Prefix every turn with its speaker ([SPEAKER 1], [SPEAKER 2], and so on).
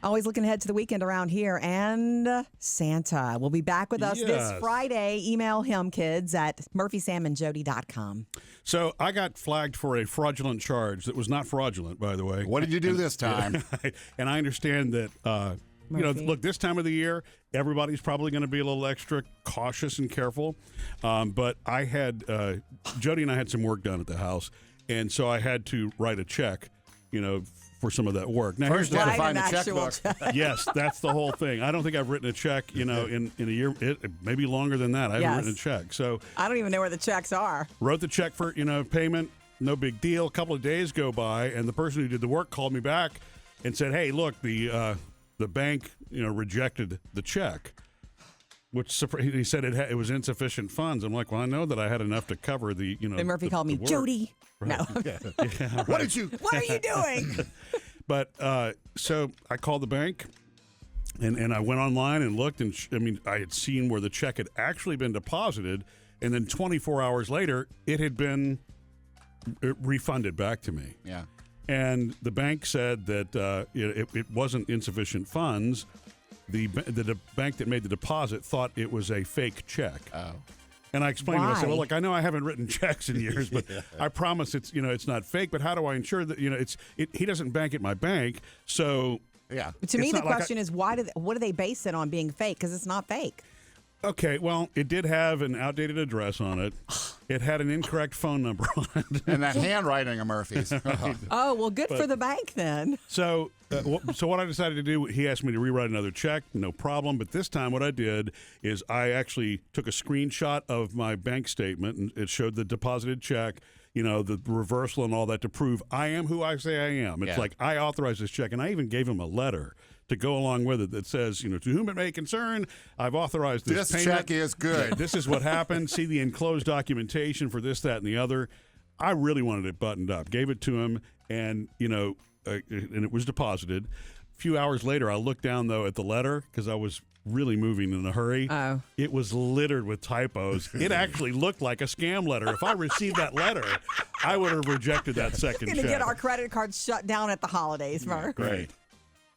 [SPEAKER 1] Always looking ahead to the weekend around here. And Santa will be back with us this Friday. Email him, kids, at murphysamandjody.com.
[SPEAKER 2] So I got flagged for a fraudulent charge that was not fraudulent, by the way.
[SPEAKER 3] What did you do this time?
[SPEAKER 2] And I understand that, look, this time of the year, everybody's probably going to be a little extra cautious and careful. But I had, Jodi and I had some work done at the house. And so I had to write a check, for some of that work. Now,
[SPEAKER 3] First, you got to find the checkbook.
[SPEAKER 2] Yes, that's the whole thing. I don't think I've written a check, in a year, maybe longer than that. I haven't written a check. So
[SPEAKER 1] I don't even know where the checks are.
[SPEAKER 2] Wrote the check for, payment, no big deal. A couple of days go by, and the person who did the work called me back and said, "Hey, look, the bank, rejected the check." Which he said it was insufficient funds. I'm like, well, I know that I had enough to cover the,
[SPEAKER 1] And Murphy called me Jodi.
[SPEAKER 2] Right.
[SPEAKER 1] No.
[SPEAKER 2] Yeah, right.
[SPEAKER 3] What
[SPEAKER 1] are you doing?
[SPEAKER 2] But so I called the bank, and I went online and looked, and I had seen where the check had actually been deposited, and then 24 hours later, it had been refunded back to me.
[SPEAKER 3] Yeah.
[SPEAKER 2] And the bank said that it wasn't insufficient funds. The bank that made the deposit thought it was a fake check.
[SPEAKER 3] Oh.
[SPEAKER 2] And I explained to him, I said,
[SPEAKER 1] Why?
[SPEAKER 2] well, look, I know I haven't written checks in years, but I promise it's not fake. But how do I ensure that, he doesn't bank at my bank. So,
[SPEAKER 3] yeah.
[SPEAKER 1] To me, the question is, what do they base it on being fake? Because it's not fake.
[SPEAKER 2] Okay, well, it did have an outdated address on it. It had an incorrect phone number on it.
[SPEAKER 3] And that handwriting of Murphy's.
[SPEAKER 1] Oh, well, good for the bank then.
[SPEAKER 2] So what I decided to do, he asked me to rewrite another check, no problem. But this time what I did is I actually took a screenshot of my bank statement, and it showed the deposited check, the reversal and all that to prove I am who I say I am. It's like I authorized this check, and I even gave him a letter to go along with it that says, to whom it may concern, I've authorized this payment.
[SPEAKER 3] This check is good.
[SPEAKER 2] This is what happened. See the enclosed documentation for this, that, and the other. I really wanted it buttoned up. Gave it to him, and, and it was deposited. A few hours later, I looked down, though, at the letter because I was really moving in a hurry.
[SPEAKER 1] Oh.
[SPEAKER 2] It was littered with typos. It actually looked like a scam letter. If I received that letter, I would have rejected that second check.
[SPEAKER 1] We're going to get our credit cards shut down at the holidays, Mark.
[SPEAKER 2] Great.